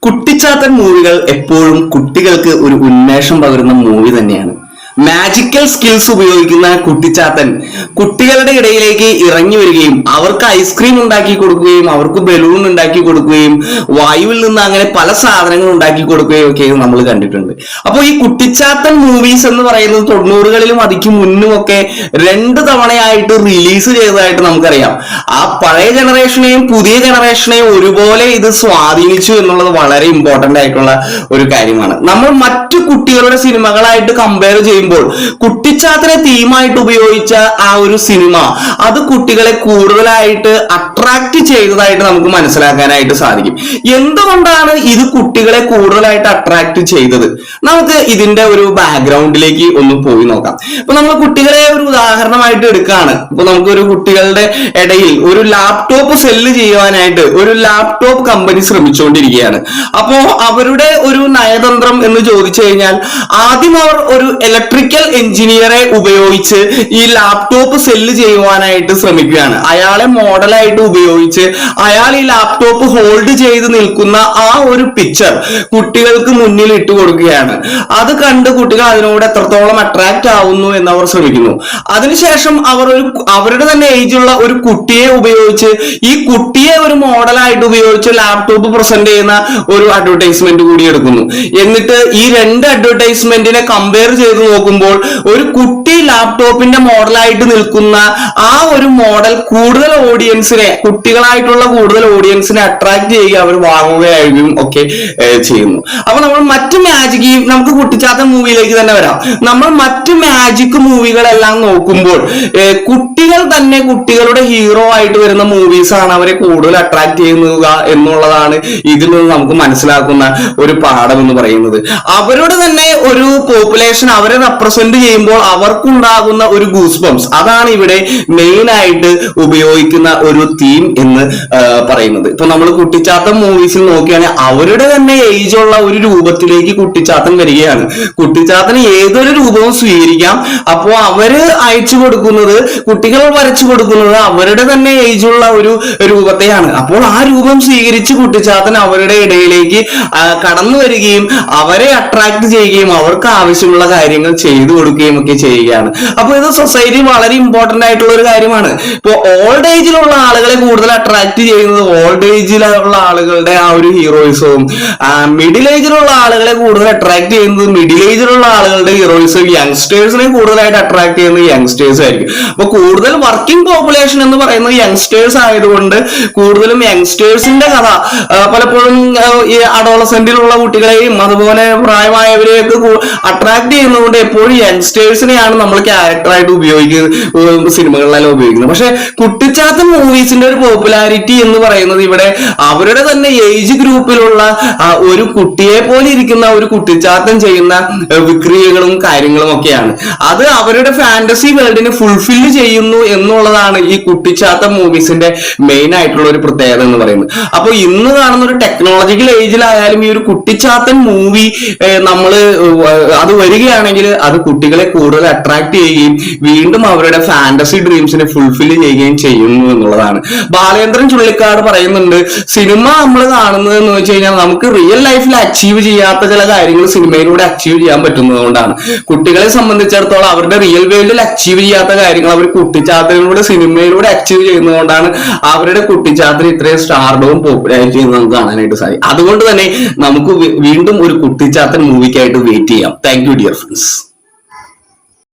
കുട്ടിച്ചാത്തൻ മൂവികൾ എപ്പോഴും കുട്ടികൾക്ക് ഒരു ഉന്മേഷം പകരുന്ന മൂവി തന്നെയാണ്. മാജിക്കൽ സ്കിൽസ് ഉപയോഗിക്കുന്ന കുട്ടിച്ചാത്തൻ കുട്ടികളുടെ ഇടയിലേക്ക് ഇറങ്ങി വരികയും അവർക്ക് ഐസ്ക്രീം ഉണ്ടാക്കി കൊടുക്കുകയും അവർക്ക് ബലൂൺ ഉണ്ടാക്കി കൊടുക്കുകയും വായുവിൽ നിന്ന് അങ്ങനെ പല സാധനങ്ങൾ ഉണ്ടാക്കി കൊടുക്കുകയും ഒക്കെ നമ്മൾ കണ്ടിട്ടുണ്ട്. അപ്പോൾ ഈ കുട്ടിച്ചാത്തൻ മൂവീസ് എന്ന് പറയുന്നത് 90കളിലും അതിക്ക് മുന്നുമൊക്കെ 2 തവണയായിട്ട് റിലീസ് ചെയ്തതായിട്ട് നമുക്കറിയാം. ആ പഴയ ജനറേഷനെയും പുതിയ ജനറേഷനെയും ഒരുപോലെ ഇത് സ്വാധീനിച്ചു എന്നുള്ളത് വളരെ ഇമ്പോർട്ടന്റ് ആയിട്ടുള്ള ഒരു കാര്യമാണ്. നമ്മൾ മറ്റു കുട്ടികളുടെ സിനിമകളായിട്ട് കമ്പയർ ചെയ്യുമ്പോൾ കുട്ടിച്ചാത്തനെ തീമായിട്ട് ഉപയോഗിച്ച ആ ഒരു സിനിമ അത് കുട്ടികളെ കൂടുതലായിട്ട് അട്രാക്ട് ചെയ്തതായിട്ട് നമുക്ക് മനസ്സിലാക്കാനായിട്ട് സാധിക്കും. എന്തുകൊണ്ടാണ് ഇത് കുട്ടികളെ കൂടുതലായിട്ട് അട്രാക്ട് ചെയ്തത്? നമുക്ക് ഇതിന്റെ ഒരു ബാക്ക്ഗ്രൗണ്ടിലേക്ക് ഒന്ന് പോയി നോക്കാം. ഇപ്പൊ നമ്മൾ കുട്ടികളെ ഒരു ഉദാഹരണമായിട്ട് എടുക്കുകയാണ്. ഇപ്പൊ നമുക്കൊരു കുട്ടികളുടെ ഇടയിൽ ഒരു ലാപ്ടോപ്പ് സെല്ല് ചെയ്യുവാനായിട്ട് ഒരു ലാപ്ടോപ്പ് കമ്പനി ശ്രമിച്ചുകൊണ്ടിരിക്കുകയാണ്. അപ്പോ അവരുടെ ഒരു നയതന്ത്രം എന്ന് ചോദിച്ചു കഴിഞ്ഞാൽ ആദ്യം അവർ ഒരു ഇലക്ട്രിക്കൽ എഞ്ചിനീയറെ ഉപയോഗിച്ച് ഈ ലാപ്ടോപ്പ് സെല്ല് ചെയ്യുവാനായിട്ട് ശ്രമിക്കുകയാണ്. അയാളെ മോഡലായിട്ട് ഉപയോഗിച്ച് അയാൾ ഈ ലാപ്ടോപ്പ് ഹോൾഡ് ചെയ്ത് നിൽക്കുന്ന ആ ഒരു പിക്ചർ കുട്ടികൾക്ക് മുന്നിൽ ഇട്ട് കൊടുക്കുകയാണ്. അത് കണ്ട് കുട്ടികൾ അതിനോട് എത്രത്തോളം അട്രാക്ട് ആവുന്നു എന്ന് അവർ ശ്രമിക്കുന്നു. അതിനുശേഷം അവർ അവരുടെ തന്നെ ഏജുള്ള ഒരു കുട്ടിയെ ഉപയോഗിച്ച് ഈ കുട്ടിയെ ഒരു മോഡലായിട്ട് ഉപയോഗിച്ച് ലാപ്ടോപ്പ് പ്രസന്റ് ചെയ്യുന്ന ഒരു അഡ്വർടൈസ്മെന്റ് കൂടി എടുക്കുന്നു. എന്നിട്ട് ഈ 2 അഡ്വർടൈസ്മെന്റിനെ കമ്പയർ ചെയ്ത് നോക്കുമ്പോൾ ഒരു കുട്ടി ലാപ്ടോപ്പിന്റെ മോഡലായിട്ട് നിൽക്കുന്ന ആ ഒരു മോഡൽ കൂടുതൽ ഓഡിയൻസിനെ, കുട്ടികളായിട്ടുള്ള കൂടുതൽ ഓഡിയൻസിനെ അട്രാക്ട് ചെയ്യുക, അവർ വാങ്ങുകയായിരിക്കും ഒക്കെ ചെയ്യുന്നു. അപ്പൊ നമ്മൾ മറ്റു നമുക്ക് കുട്ടിച്ചാത്തൻ മൂവിയിലേക്ക് തന്നെ വരാം. നമ്മൾ മറ്റു മാജിക് മൂവികളെല്ലാം നോക്കുമ്പോൾ കുട്ടികൾ തന്നെ കുട്ടികളുടെ ഹീറോ ആയിട്ട് വരുന്ന മൂവീസ് ആണ് അവരെ കൂടുതൽ അട്രാക്ട് ചെയ്യുക എന്നുള്ളതാണ് ഇതിൽ നിന്ന് നമുക്ക് മനസ്സിലാക്കുന്ന ഒരു പാഠം എന്ന് പറയുന്നത്. അവരുടെ തന്നെ ഒരു പോപ്പുലേഷൻ അവരെ റെപ്രസെന്റ് ചെയ്യുമ്പോൾ അവർക്കുണ്ടാകുന്ന ഒരു ഗൂസ്ബംസ്, അതാണ് ഇവിടെ മെയിൻ ആയിട്ട് ഉപയോഗിക്കുന്ന ഒരു തീം എന്ന് പറയുന്നത്. ഇപ്പൊ നമ്മൾ കുട്ടിച്ചാത്തൻ മൂവീസിൽ നോക്കുകയാണെങ്കിൽ അവരുടെ തന്നെ ഏജ് ഉള്ള ഒരു രൂപത്തിലേക്ക് കുട്ടിച്ചാത്തൻ വരികയാണ്. കുട്ടിച്ചാത്തന് ഏതൊരു രൂപവും സ്വീകരിക്കാം. അപ്പോ അവര് അയച്ചു കൊടുക്കുന്നത്, കുട്ടികൾ വരച്ചു കൊടുക്കുന്നത് അവരുടെ തന്നെ ഏജ് ഉള്ള ഒരു രൂപത്തെയാണ്. അപ്പോൾ ആ രൂപം സ്വീകരിച്ച് കുട്ടിച്ചാത്തൻ അവരുടെ ഇടയിലേക്ക് കടന്നു വരികയും അവരെ അട്രാക്ട് ചെയ്യുകയും അവർക്ക് ആവശ്യമുള്ള കാര്യങ്ങൾ ചെയ്തു കൊടുക്കുകയും ഒക്കെ ചെയ്യുകയാണ്. അപ്പൊ ഇത് സൊസൈറ്റി വളരെ ഇമ്പോർട്ടന്റ് ആയിട്ടുള്ള ഒരു കാര്യമാണ്. ഇപ്പൊ ഓൾഡ് ഏജിലുള്ള ആളുകളെ കൂടുതൽ അട്രാക്ട് ചെയ്യുന്നത് ഓൾഡ് ഏജിലുള്ള ആളുകളുടെ ആ ഒരു ഹീറോയിസവും, മിഡിൽ ഏജിലുള്ള ആളുകളെ കൂടുതൽ അട്രാക്ട് ചെയ്യുന്നത് മിഡിൽ ഏജിലുള്ള ആളുകളുടെ ഹീറോയിസം, യങ്സ്റ്റേഴ്സിനെ കൂടുതലായിട്ട് അട്രാക്ട് ചെയ്യുന്നത് യങ്സ്റ്റേഴ്സ് ആയിരിക്കും. അപ്പൊ കൂടുതൽ വർക്കിംഗ് പോപ്പുലേഷൻ എന്ന് പറയുന്നത് യങ്സ്റ്റേഴ്സ് ആയതുകൊണ്ട് കൂടുതലും യങ്സ്റ്റേഴ്സിന്റെ കഥ പലപ്പോഴും ഈ അഡോളസെന്റിലുള്ള കുട്ടികളെയും അതുപോലെ പ്രായമായവരെയൊക്കെ അട്രാക്ട് ചെയ്യുന്നതുകൊണ്ട് എപ്പോഴും യങ്സ്റ്റേഴ്സിനെയാണ് നമ്മൾ ക്യാരക്ടറായിട്ട് ഉപയോഗിക്കുന്നത്, സിനിമകളിലെല്ലാം ഉപയോഗിക്കുന്നത്. പക്ഷെ കുട്ടിച്ചാത്തൻ മൂവീസിന്റെ ഒരു പോപ്പുലാരിറ്റി എന്ന് പറയുന്നത് ഇവിടെ അവരുടെ തന്നെ ഏജ് ഗ്രൂപ്പിലുള്ള ഒരു കുട്ടിയെ പോലെ ഇരിക്കുന്ന ഒരു കുട്ടിച്ചാത്തൻ ചെയ്യുന്ന വിക്രിയകളും കാര്യങ്ങളും ഒക്കെയാണ്. അത് അവരുടെ ഫാന്റസി വേൾഡിനെ ഫുൾഫില്ല് ചെയ്യുന്നു എന്നുള്ളതാണ് ഈ കുട്ടിച്ചാത്തൻ മൂവീസിന്റെ മെയിൻ ആയിട്ടുള്ള ഒരു പ്രത്യേകത എന്ന് പറയുന്നത്. അപ്പൊ ഇന്ന് കാണുന്ന ഒരു ടെക്നോളജിക്കൽ ഏജിലായാലും ഈ ഒരു കുട്ടിച്ചാത്തൻ മൂവി നമ്മൾ അത് വരികയാണെങ്കിൽ അത് കുട്ടികളെ കൂടുതൽ അട്രാക്ട് ചെയ്യുകയും വീണ്ടും അവരുടെ ഫാന്റസി ഡ്രീംസിനെ ഫുൾഫിൽ ചെയ്യുകയും ചെയ്യുന്നു എന്നുള്ളതാണ്. ബാലേന്ദ്രൻ ചുള്ളിക്കാട് പറയുന്നുണ്ട്, സിനിമ നമ്മൾ കാണുന്നത് എന്ന് വെച്ച് കഴിഞ്ഞാൽ നമുക്ക് റിയൽ ലൈഫിൽ അച്ചീവ് ചെയ്യാത്ത ചില കാര്യങ്ങൾ സിനിമയിലൂടെ അച്ചീവ് ചെയ്യാൻ പറ്റുന്നതുകൊണ്ടാണ്. കുട്ടികളെ സംബന്ധിച്ചിടത്തോളം അവരുടെ റിയൽ വേൾഡിൽ അച്ചീവ് ചെയ്യാത്ത കാര്യങ്ങൾ അവർ കുട്ടിച്ചാത്തനിലൂടെ സിനിമയിലൂടെ അച്ചീവ് ചെയ്യുന്നതുകൊണ്ടാണ് അവരുടെ കുട്ടിച്ചാത്തന് ഇത്രയും സ്റ്റാർഡവും പോപ്പുലാരിറ്റിയും നമുക്ക് കാണാനായിട്ട് സാധിക്കും. അതുകൊണ്ട് തന്നെ നമുക്ക് വീണ്ടും ഒരു കുട്ടിച്ചാത്തൻ മൂവിക്കായിട്ട് വെയിറ്റ് ചെയ്യാം. Thank you dear friends.